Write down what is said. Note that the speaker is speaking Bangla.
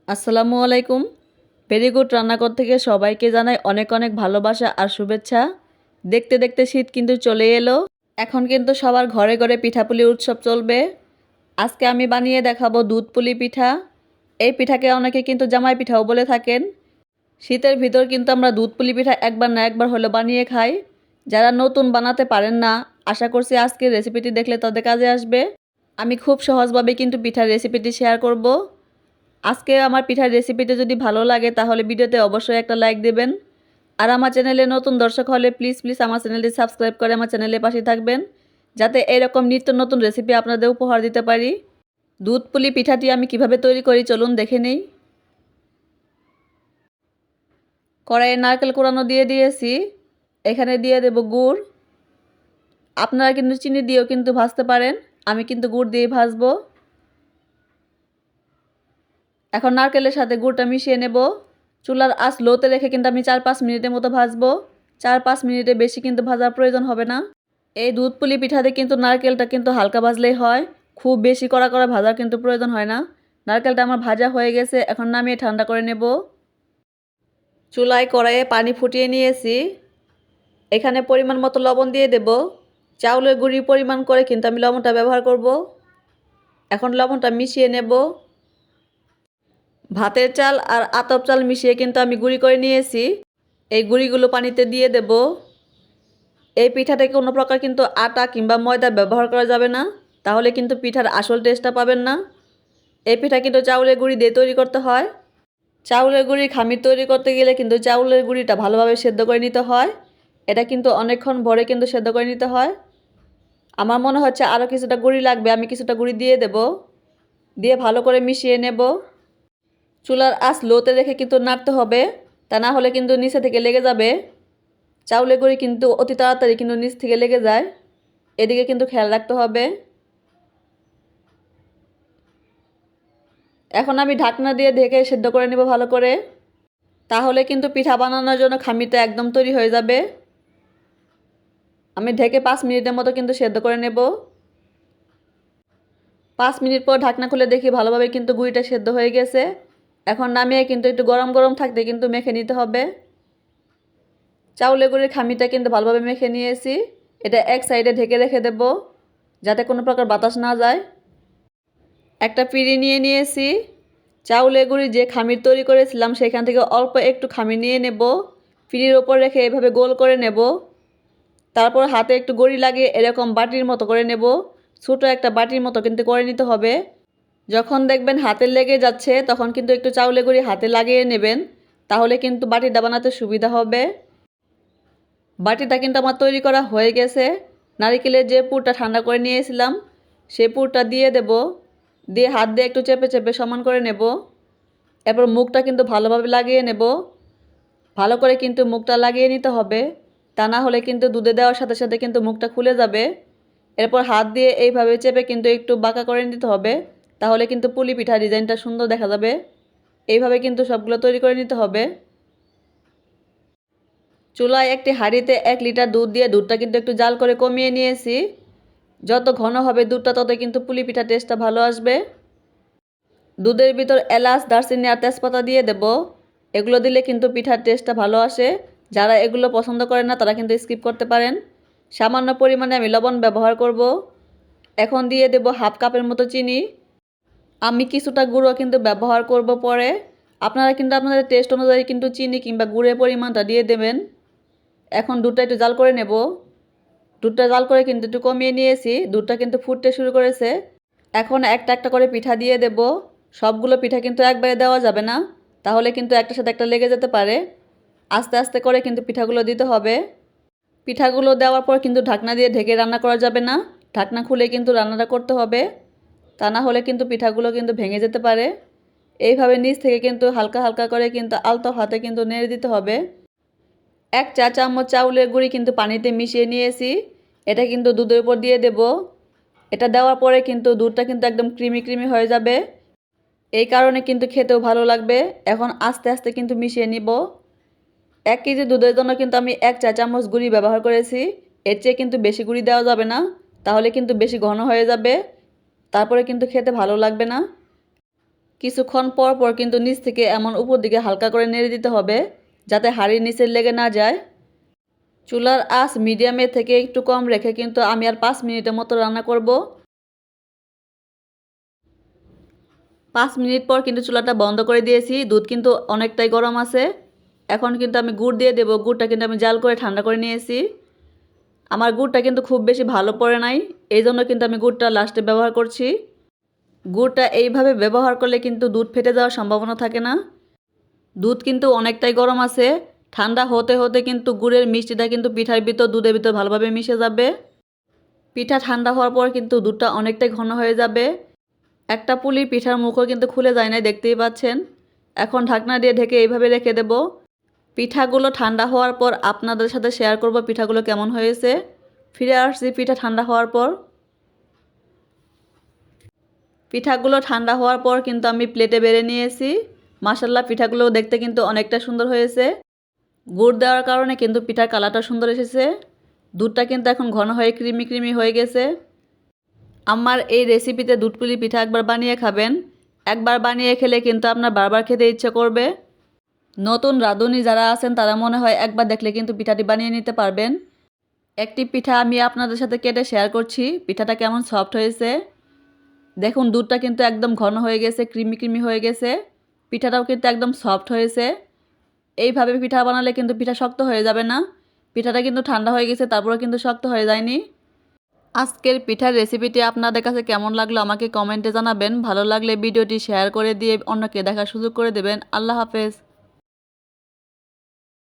আসসালামু আলাইকুম। ভেরি গুড রান্নাঘর থেকে সবাইকে জানাই অনেক অনেক ভালোবাসা আর শুভেচ্ছা। দেখতে দেখতে শীত কিন্তু চলে এলো। এখন কিন্তু সবার ঘরে ঘরে পিঠাপুলি উৎসব চলবে। আজকে আমি বানিয়ে দেখাবো দুধ পুলি পিঠা। এই পিঠাকে অনেকে কিন্তু জামাই পিঠাও বলে থাকেন। শীতের ভিতর কিন্তু আমরা দুধ পুলি পিঠা একবার না একবার হলো বানিয়ে খাই। যারা নতুন বানাতে পারেন না, আশা করছি আজকের রেসিপিটি দেখলে তাদের কাজে আসবে। আমি খুব সহজভাবে কিন্তু পিঠার রেসিপিটি শেয়ার করব। আজকে আমার পিঠার রেসিপিটা যদি ভালো লাগে তাহলে ভিডিওতে অবশ্যই একটা লাইক দেবেন। আর আমার চ্যানেলে নতুন দর্শক হলে প্লিজ প্লিজ আমার চ্যানেলটি সাবস্ক্রাইব করে আমার চ্যানেলের পাশে থাকবেন, যাতে এরকম নিত্য নতুন রেসিপি আপনাদের উপহার দিতে পারি। দুধ পুলি পিঠাটি আমি কিভাবে তৈরি করি চলুন দেখে নেই। কড়াইয়ে নারকেল কোড়ানো দিয়ে দিয়েছি। এখানে দিয়ে দেব গুড়। আপনারা কিন্তু চিনি দিয়েও কিন্তু ভাজতে পারেন, আমি কিন্তু গুড় দিয়ে ভাজবো। এখন নারকেলের সাথে গুড়টা মিশিয়ে নেব। চুলার আঁচ লোতে রেখে কিন্তু আমি 4-5 মিনিটের মতো ভাজবো। 4-5 মিনিটের বেশি কিন্তু ভাজার প্রয়োজন হবে না। এই দুধ পুলি পিঠাতে কিন্তু নারকেলটা কিন্তু হালকা ভাজলেই হয়, খুব বেশি কড়া কড়া ভাজার কিন্তু প্রয়োজন হয় না। নারকেলটা আমার ভাজা হয়ে গেছে, এখন নামিয়ে ঠান্ডা করে নেব। চুলায় কড়াইয়ে পানি ফুটিয়ে নিয়েছি। এখানে পরিমাণ মতো লবণ দিয়ে দেব। চাউলের গুঁড়ি পরিমাণ করে কিন্তু আমি লবণটা ব্যবহার করব। এখন লবণটা মিশিয়ে নেব। ভাতের চাল আর আতপ চাল মিশিয়ে কিন্তু আমি গুঁড়ি করে নিয়েছি। এই গুঁড়িগুলো পানিতে দিয়ে দেব। এই পিঠাতে কোনো প্রকার কিন্তু আটা কিংবা ময়দা ব্যবহার করা যাবে না, তাহলে কিন্তু পিঠার আসল টেস্টটা পাবেন না। এই পিঠা কিন্তু চাউলের গুঁড়ি দিয়ে তৈরি করতে হয়। চাউলের গুঁড়ি খামির তৈরি করতে গেলে কিন্তু চাউলের গুঁড়িটা ভালোভাবে সেদ্ধ করে নিতে হয়। এটা কিন্তু অনেকক্ষণ ভরে কিন্তু সেদ্ধ করে নিতে হয়। আমার মনে হচ্ছে আরও কিছুটা গুঁড়ি লাগবে, আমি কিছুটা গুঁড়ি দিয়ে দেব। দিয়ে ভালো করে মিশিয়ে নেব। চুলার আঁচ লোতে রেখে কিন্তু নাড়তে হবে, তা না হলে কিন্তু নিচে থেকে লেগে যাবে। চাউলের গুঁড়ি কিন্তু অতি তাড়াতাড়ি কিন্তু নিচ থেকে লেগে যায়, এদিকে কিন্তু খেয়াল রাখতে হবে। এখন আমি ঢাকনা দিয়ে ঢেকে সেদ্ধ করে নেব ভালো করে, তাহলে কিন্তু পিঠা বানানোর জন্য খামিরটা একদম তৈরি হয়ে যাবে। আমি ঢেকে 5 মিনিটের মতো কিন্তু সেদ্ধ করে নেব। 5 মিনিট পর ঢাকনা খুলে দেখি ভালোভাবে কিন্তু গুঁড়িটা সেদ্ধ হয়ে গেছে। এখন নামিয়ে কিন্তু একটু গরম গরম থাকতে কিন্তু মেখে নিতে হবে। চাউলের গুঁড়ির খামিরটা কিন্তু ভালোভাবে মেখে নিয়েছি। এটা এক সাইডে ঢেকে রেখে দেব, যাতে কোনো প্রকার বাতাস না যায়। একটা পিঁড়ি নিয়ে নিয়েছি। চাউলের গুঁড়ি যে খামির তৈরি করেছিলাম সেখান থেকে অল্প একটু খামির নিয়ে নেব। পিঁড়ির ওপর রেখে এভাবে গোল করে নেব। তারপর হাতে একটু গড়ি লাগিয়ে এরকম বাটির মতো করে নেব। ছোটো একটা বাটির মতো কিন্তু করে নিতে হবে। যখন দেখবেন হাতে লেগে যাচ্ছে তখন কিন্তু একটু চাউলের গুঁড়ি হাতে লাগিয়ে নেবেন, তাহলে কিন্তু বাটিটা বানাতে সুবিধা হবে। বাটিটা কিন্তু আমার তৈরি করা হয়ে গেছে। নারিকেলের যে পুরটা ঠান্ডা করে নিয়েছিলাম সেই পুরটা দিয়ে দেব। দিয়ে হাত দিয়ে একটু চেপে চেপে সমান করে নেব। এরপর মুখটা কিন্তু ভালোভাবে লাগিয়ে নেব। ভালো করে কিন্তু মুখটা লাগিয়ে নিতে হবে, তা না হলে কিন্তু দুধে দেওয়ার সাথে সাথে কিন্তু মুখটা খুলে যাবে। এরপর হাত দিয়ে এইভাবে চেপে কিন্তু একটু বাঁকা করে নিতে হবে, তাহলে কিন্তু পুলি পিঠা ডিজাইনটা সুন্দর দেখা যাবে। এইভাবে কিন্তু সবগুলো তৈরি করে নিতে হবে। চুলায় একটি হাঁড়িতে 1 লিটার দুধ দিয়ে দুধটা কিন্তু একটু জাল করে কমিয়ে নিয়েছি। যত ঘন হবে দুধটা তত কিন্তু পুলি পিঠা টেস্টটা ভালো আসবে। দুধের ভিতর এলাচ, দারচিনি আর তেজপাতা দিয়ে দেব। এগুলো দিলে কিন্তু পিঠার টেস্টটা ভালো আসে। যারা এগুলো পছন্দ করেন না তারা কিন্তু স্কিপ করতে পারেন। সামান্য পরিমাণে আমি লবণ ব্যবহার করব। এখন দিয়ে দেব হাফ কাপের মতো চিনি। আমি কিছুটা গুঁড়ো কিন্তু ব্যবহার করব পরে। আপনারা কিন্তু আপনাদের টেস্ট অনুযায়ী কিন্তু চিনি কিংবা গুড়ের পরিমাণটা দিয়ে দেবেন। এখন দুধটা একটু জাল করে নেব। দুধটা জাল করে কিন্তু একটু কমিয়ে নিয়েছি। দুধটা কিন্তু ফুটতে শুরু করেছে। এখন একটা একটা করে পিঠা দিয়ে দেব। সবগুলো পিঠা কিন্তু একবারে দেওয়া যাবে না, তাহলে কিন্তু একটার সাথে একটা লেগে যেতে পারে। আস্তে আস্তে করে কিন্তু পিঠাগুলো দিতে হবে। পিঠাগুলো দেওয়ার পর কিন্তু ঢাকনা দিয়ে ঢেকে রান্না করা যাবে না। ঢাকনা খুলে কিন্তু রান্নাটা করতে হবে, তা না হলে কিন্তু পিঠাগুলো কিন্তু ভেঙে যেতে পারে। এইভাবে নিচ থেকে কিন্তু হালকা হালকা করে কিন্তু আলতো হাতে কিন্তু নেড়ে দিতে হবে। 1 চা চামচ চাউলের গুঁড়ি কিন্তু পানিতে মিশিয়ে নিয়েছি। এটা কিন্তু দুধের উপর দিয়ে দেব। এটা দেওয়ার পরে কিন্তু দুধটা কিন্তু একদম ক্রিমি ক্রিমি হয়ে যাবে। এই কারণে কিন্তু খেতেও ভালো লাগবে। এখন আস্তে আস্তে কিন্তু মিশিয়ে নিব। 1 কেজি দুধের জন্য কিন্তু আমি 1 চা চামচ গুঁড়ি ব্যবহার করেছি। এর চেয়ে কিন্তু বেশি গুঁড়ি দেওয়া যাবে না, তাহলে কিন্তু বেশি ঘন হয়ে যাবে। তারপরে কিন্তু খেতে ভালো লাগবে না। কিছুক্ষণ পর পর কিন্তু নিচ থেকে এমন উপর দিকে হালকা করে নেড়ে দিতে হবে, যাতে হাঁড়ির নিচে লেগে না যায়। চুলার আঁচ মিডিয়ামে থেকে একটু কম রেখে কিন্তু আমি আর 5 মিনিটের মতো রান্না করব। 5 মিনিট পর কিন্তু চুলাটা বন্ধ করে দিয়েছি। দুধ কিন্তু অনেকটাই গরম আছে। এখন কিন্তু আমি গুড় দিয়ে দেব। গুড়টা কিন্তু আমি জাল করে ঠান্ডা করে নিয়েছি। আমার গুড়টা কিন্তু খুব বেশি ভালো পড়ে নাই, এই জন্য কিন্তু আমি গুড়টা লাস্টে ব্যবহার করছি। গুড়টা এইভাবে ব্যবহার করলে কিন্তু দুধ ফেটে যাওয়ার সম্ভাবনা থাকে না। দুধ কিন্তু অনেকটাই গরম আছে। ঠান্ডা হতে হতে কিন্তু গুড়ের মিষ্টিটা কিন্তু পিঠার ভিতর দুধের ভিতর ভালোভাবে মিশে যাবে। পিঠা ঠান্ডা হওয়ার পর কিন্তু দুধটা অনেকটাই ঘন হয়ে যাবে। একটা পুলির পিঠার মুখও কিন্তু খুলে যায় না, দেখতেই পাচ্ছেন। এখন ঢাকনা দিয়ে ঢেকে এইভাবে রেখে দেব। পিঠাগুলো ঠান্ডা হওয়ার পর আপনাদের সাথে শেয়ার করব পিঠাগুলো কেমন হয়েছে। ফিরে আসছি পিঠা ঠান্ডা হওয়ার পর। পিঠাগুলো ঠান্ডা হওয়ার পর কিন্তু আমি প্লেটে বেড়ে নিয়েছি। মাশাল্লাহ, পিঠাগুলো দেখতে কিন্তু অনেকটা সুন্দর হয়েছে। গুড় দেওয়ার কারণে কিন্তু পিঠার কালারটা সুন্দর এসেছে। দুধটা কিন্তু এখন ঘন হয়ে ক্রিমি ক্রিমি হয়ে গেছে। আমার এই রেসিপিতে দুধ পুলি পিঠা একবার বানিয়ে খাবেন। একবার বানিয়ে খেলে কিন্তু আপনার বারবার খেতে ইচ্ছে করবে। নতুন রাঁধুনি যারা আছেন তারা মনে হয় একবার দেখলে কিন্তু পিঠাটি বানিয়ে নিতে পারবেন। একটি পিঠা আমি আপনাদের সাথে কেটে শেয়ার করছি। পিঠাটা কেমন সফট হয়েছে দেখুন। দুধটা কিন্তু একদম ঘন হয়ে গেছে, ক্রিমি ক্রিমি হয়ে গেছে। পিঠাটাও কিন্তু একদম সফট হয়েছে। এইভাবে পিঠা বানালে কিন্তু পিঠা শক্ত হয়ে যাবে না। পিঠাটা কিন্তু ঠান্ডা হয়ে গেছে, তারপরে কিন্তু শক্ত হয়ে যায়নি। আজকের পিঠার রেসিপিটি আপনাদের কাছে কেমন লাগলো আমাকে কমেন্টে জানাবেন। ভালো লাগলে ভিডিওটি শেয়ার করে দিয়ে অন্যকে দেখার সুযোগ করে দেবেন। আল্লাহ হাফেজ।